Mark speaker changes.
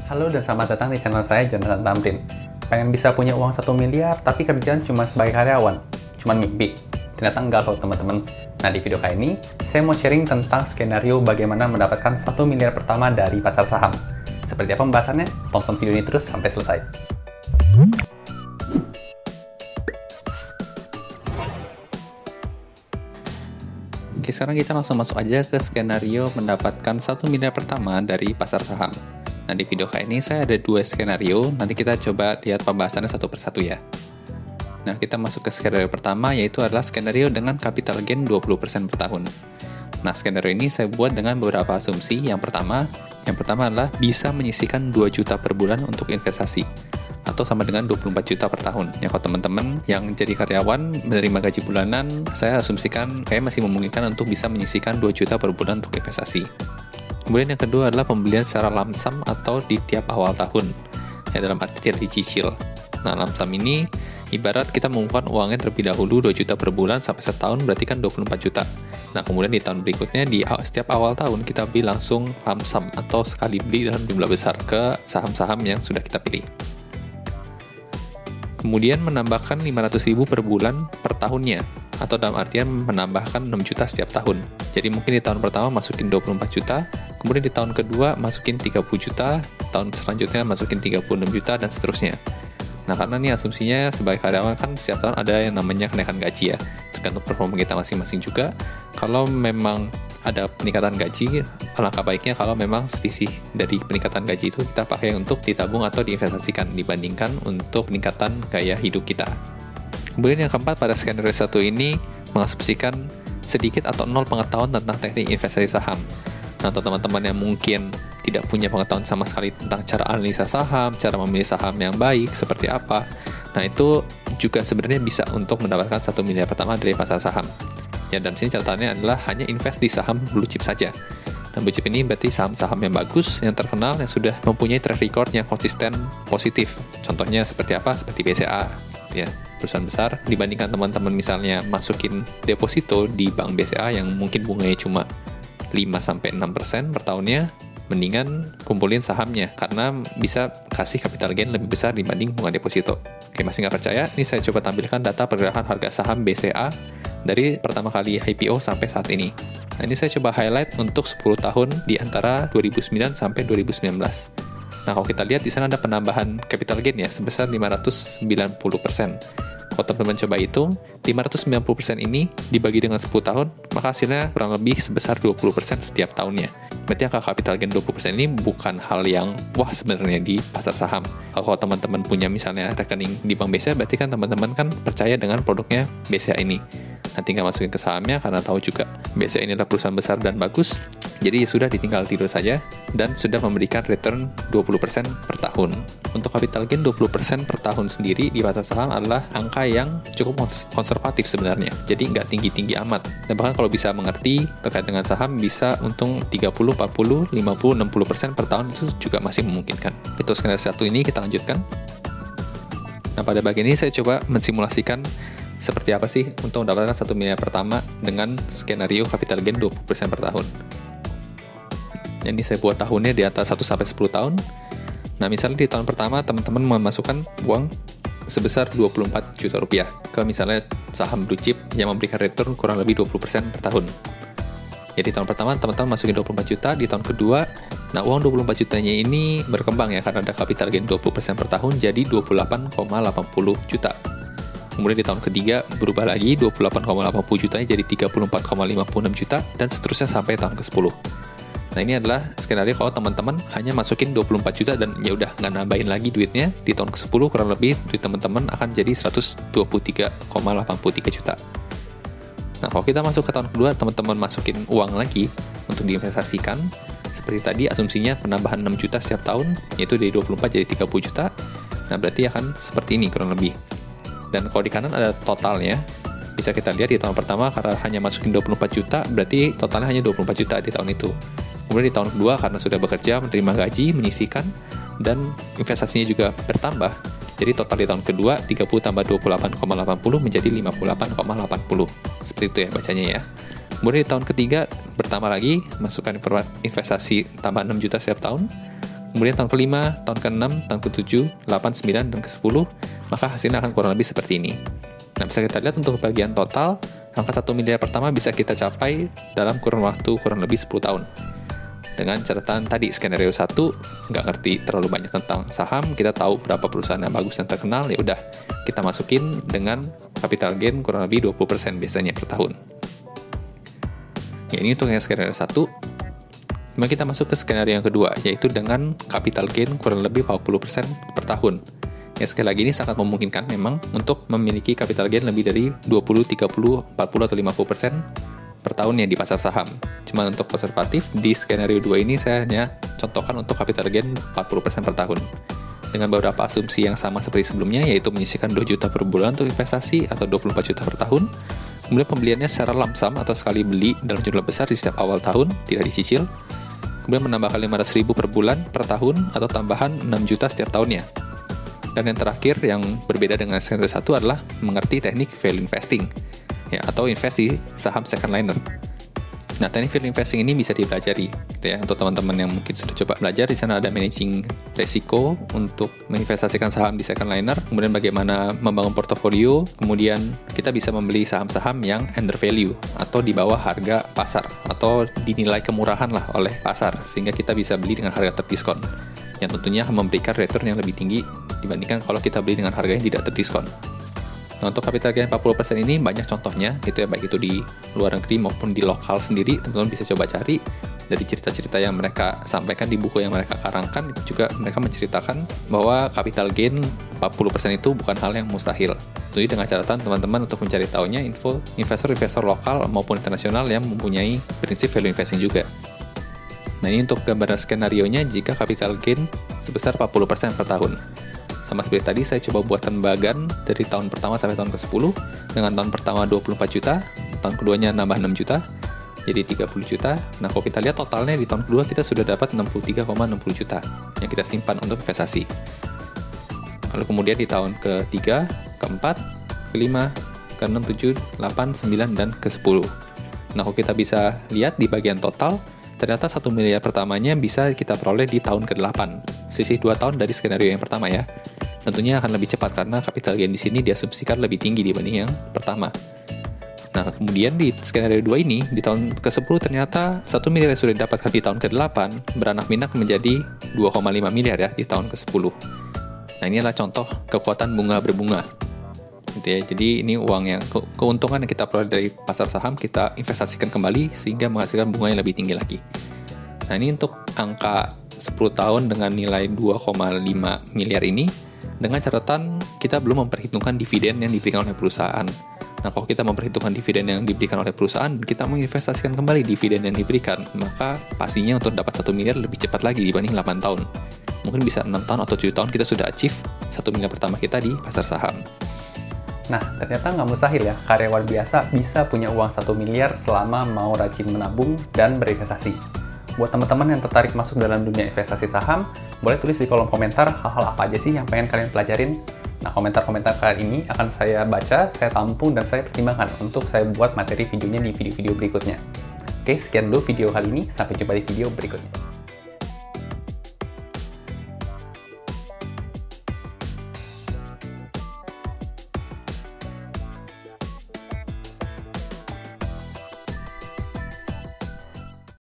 Speaker 1: Halo dan selamat datang di channel saya, Jonathan Tamrin. Pengen bisa punya uang 1 miliar, tapi kerjaan cuma sebagai karyawan? Cuman mimpi? Ternyata enggak loh teman-teman. Nah, di video kali ini, saya mau sharing tentang skenario bagaimana mendapatkan 1 miliar pertama dari pasar saham. Seperti apa pembahasannya? Tonton video ini terus sampai selesai. Oke, sekarang kita langsung masuk aja ke skenario mendapatkan 1 miliar pertama dari pasar saham. Nah, di video kali ini saya ada 2 skenario, nanti kita coba lihat pembahasannya satu persatu ya. Nah, kita masuk ke skenario pertama, yaitu adalah skenario dengan capital gain 20% per tahun. Nah, skenario ini saya buat dengan beberapa asumsi. Yang pertama adalah bisa menyisihkan 2 juta per bulan untuk investasi, atau sama dengan 24 juta per tahun. Ya, kalau teman-teman yang jadi karyawan menerima gaji bulanan, saya asumsikan kayak masih memungkinkan untuk bisa menyisihkan 2 juta per bulan untuk investasi. Kemudian yang kedua adalah pembelian secara lump sum atau di tiap awal tahun, ya dalam arti tidak dicicil. Nah, lump sum ini ibarat kita mengumpulkan uangnya terlebih dahulu 2 juta per bulan sampai setahun, berarti kan 24 juta. Nah, kemudian di tahun berikutnya, di setiap awal tahun kita beli langsung lump sum atau sekali beli dalam jumlah besar ke saham-saham yang sudah kita pilih. Kemudian menambahkan 500.000 per bulan per tahunnya, atau dalam artian menambahkan 6 juta setiap tahun. Jadi mungkin di tahun pertama masukin 24 juta, kemudian di tahun kedua masukin 30 juta, tahun selanjutnya masukin 36 juta, dan seterusnya. Nah, karena ini asumsinya sebagai karyawan kan setiap tahun ada yang namanya kenaikan gaji ya, tergantung performa kita masing-masing juga. Kalau memang ada peningkatan gaji, alangkah baiknya kalau memang selisih dari peningkatan gaji itu kita pakai untuk ditabung atau diinvestasikan dibandingkan untuk peningkatan gaya hidup kita. Kemudian yang keempat, pada skenario 1 ini mengasumsikan sedikit atau nol pengetahuan tentang teknik investasi saham. Nah, untuk teman-teman yang mungkin tidak punya pengetahuan sama sekali tentang cara analisa saham, cara memilih saham yang baik, seperti apa, nah itu juga sebenarnya bisa untuk mendapatkan 1 miliar pertama dari pasar saham. Ya, dan sini catatannya adalah hanya invest di saham blue chip saja. Dan blue chip ini berarti saham-saham yang bagus, yang terkenal, yang sudah mempunyai track record yang konsisten positif. Contohnya seperti apa? Seperti BCA, ya, perusahaan besar. Dibandingkan teman-teman misalnya masukin deposito di bank BCA yang mungkin bunganya cuma 5-6% per tahunnya, mendingan kumpulin sahamnya, karena bisa kasih capital gain lebih besar dibanding bunga deposito. Oke, masih nggak percaya? Ini saya coba tampilkan data pergerakan harga saham BCA dari pertama kali IPO sampai saat ini. Nah, ini saya coba highlight untuk 10 tahun di antara 2009 sampai 2019. Nah, kalau kita lihat di sana ada penambahan capital gain ya sebesar 590%. Kalau teman-teman coba hitung, 590% ini dibagi dengan 10 tahun, maka hasilnya kurang lebih sebesar 20% setiap tahunnya. Berarti angka capital gain 20% ini bukan hal yang wah sebenarnya di pasar saham. Kalau teman-teman punya misalnya rekening di bank BCA, berarti kan teman-teman kan percaya dengan produknya BCA ini. Nah, tinggal masukin ke sahamnya karena tahu juga BCA ini adalah perusahaan besar dan bagus. Jadi ya sudah, ditinggal tidur saja dan sudah memberikan return 20% per tahun. Untuk capital gain 20% per tahun sendiri di pasar saham adalah angka yang cukup konservatif sebenarnya. Jadi nggak tinggi-tinggi amat. Dan bahkan kalau bisa mengerti terkait dengan saham, bisa untung 30, 40, 50, 60% per tahun itu juga masih memungkinkan. Itu skenario 1 ini kita lanjutkan. Nah, pada bagian ini saya coba mensimulasikan seperti apa sih untuk mendapatkan 1 miliar pertama dengan skenario capital gain 20% per tahun. Ini saya buat tahunnya di antara 1 sampai 10 tahun. Nah, misalnya di tahun pertama teman-teman memasukkan uang sebesar 24 juta rupiah ke misalnya saham blue chip yang memberikan return kurang lebih 20% per tahun. Jadi tahun pertama teman-teman masukin 24 juta, di tahun kedua, nah uang 24 jutanya ini berkembang ya karena ada capital gain 20% per tahun jadi 28,80 juta. Kemudian di tahun ketiga berubah lagi, 28,80 jutanya jadi 34,56 juta, dan seterusnya sampai tahun ke-10. Nah, ini adalah skenario kalau teman-teman hanya masukin 24 juta dan ya udah nggak nambahin lagi duitnya. Di tahun ke-10 kurang lebih duit teman-teman akan jadi 123,83 juta. Nah, kalau kita masuk ke tahun kedua, teman-teman masukin uang lagi untuk diinvestasikan. Seperti tadi asumsinya penambahan 6 juta setiap tahun, yaitu dari 24 jadi 30 juta. Nah, berarti akan seperti ini kurang lebih. Dan kalau di kanan ada totalnya, bisa kita lihat di tahun pertama karena hanya masukin 24 juta, berarti totalnya hanya 24 juta di tahun itu. Kemudian di tahun kedua karena sudah bekerja, menerima gaji, menyisihkan, dan investasinya juga bertambah. Jadi total di tahun kedua, 30 tambah 28,80 menjadi 58,80. Seperti itu ya bacanya ya. Kemudian di tahun ketiga bertambah lagi, masukkan investasi tambah 6 juta setiap tahun. kemudian tahun ke-5, tahun ke-6, tahun ke-7, 8, 9, dan ke-10, maka hasilnya akan kurang lebih seperti ini. Nah, bisa kita lihat untuk bagian total, angka 1 miliar pertama bisa kita capai dalam kurun waktu kurang lebih 10 tahun. Dengan catatan tadi, skenario 1, nggak ngerti terlalu banyak tentang saham, kita tahu berapa perusahaan yang bagus dan terkenal, ya udah kita masukin dengan capital gain kurang lebih 20% biasanya per tahun. Ya, ini untuk yang skenario 1. Kemudian kita masuk ke skenario yang kedua, yaitu dengan capital gain kurang lebih 40% per tahun. Ya, sekali lagi ini sangat memungkinkan memang untuk memiliki capital gain lebih dari 20, 30, 40, atau 50% per tahunnya di pasar saham. Cuma untuk konservatif, di skenario 2 ini saya hanya contohkan untuk capital gain 40% per tahun. Dengan beberapa asumsi yang sama seperti sebelumnya, yaitu menyisihkan 2 juta per bulan untuk investasi atau 24 juta per tahun. Kemudian pembeliannya secara lump sum atau sekali beli dalam jumlah besar di setiap awal tahun, tidak dicicil. Kemudian menambahkan 500.000 per bulan per tahun atau tambahan 6 juta setiap tahunnya. Dan yang terakhir yang berbeda dengan skenario 1 adalah mengerti teknik value investing, ya, atau invest di saham second liner. Nah, teknik value investing ini bisa dipelajari, gitu ya. Untuk teman-teman yang mungkin sudah coba belajar, di sana ada managing resiko untuk menginvestasikan saham di second liner, kemudian bagaimana membangun portofolio, kemudian kita bisa membeli saham-saham yang under value atau di bawah harga pasar atau dinilai kemurahan lah oleh pasar, sehingga kita bisa beli dengan harga terdiskon, yang tentunya akan memberikan return yang lebih tinggi dibandingkan kalau kita beli dengan harga yang tidak terdiskon. Nah, untuk capital gain 40% ini banyak contohnya, gitu ya, baik itu di luar negeri maupun di lokal sendiri. Teman-teman bisa coba cari dari cerita-cerita yang mereka sampaikan di buku yang mereka karangkan. Itu juga mereka menceritakan bahwa capital gain 40% itu bukan hal yang mustahil. Jadi dengan catatan teman-teman untuk mencari tahunya info investor-investor lokal maupun internasional yang mempunyai prinsip value investing juga. Nah, ini untuk gambaran skenario-nya jika capital gain sebesar 40% per tahun. Sama seperti tadi, saya coba buatkan bagan dari tahun pertama sampai tahun ke-10, dengan tahun pertama 24 juta, tahun keduanya nambah 6 juta, jadi 30 juta. Nah, kalau kita lihat totalnya di tahun kedua kita sudah dapat 63,60 juta yang kita simpan untuk investasi. Lalu kemudian di tahun ke-3, ke-4, ke-5, ke-6, 7, 8, 9, dan ke-10. Nah, kalau kita bisa lihat di bagian total, ternyata 1 miliar pertamanya bisa kita peroleh di tahun ke-8, sisih 2 tahun dari skenario yang pertama ya. Tentunya akan lebih cepat karena capital gain di sini diasumsikan lebih tinggi dibanding yang pertama. Nah, kemudian di skenario 2 ini, di tahun ke-10 ternyata 1 miliar yang sudah didapatkan di tahun ke-8 beranak pinak menjadi 2,5 miliar ya di tahun ke-10. Nah, ini adalah contoh kekuatan bunga berbunga. Gitu ya. Jadi ini uang yang keuntungan yang kita peroleh dari pasar saham kita investasikan kembali sehingga menghasilkan bunga yang lebih tinggi lagi. Nah, ini untuk angka 10 tahun dengan nilai 2,5 miliar ini, dengan catatan kita belum memperhitungkan dividen yang diberikan oleh perusahaan. Nah, kalau kita memperhitungkan dividen yang diberikan oleh perusahaan, kita menginvestasikan kembali dividen yang diberikan, maka pastinya untuk dapat 1 miliar lebih cepat lagi dibanding 8 tahun. Mungkin bisa 6 tahun atau 7 tahun kita sudah achieve 1 miliar pertama kita di pasar saham.
Speaker 2: Nah, ternyata nggak mustahil ya, karyawan biasa bisa punya uang 1 miliar selama mau rajin menabung dan berinvestasi. Buat teman-teman yang tertarik masuk dalam dunia investasi saham, boleh tulis di kolom komentar hal-hal apa aja sih yang pengen kalian pelajarin. Nah, komentar-komentar kalian ini akan saya baca, saya tampung, dan saya pertimbangkan untuk saya buat materi videonya di video-video berikutnya. Oke, sekian dulu video kali ini. Sampai jumpa di video berikutnya.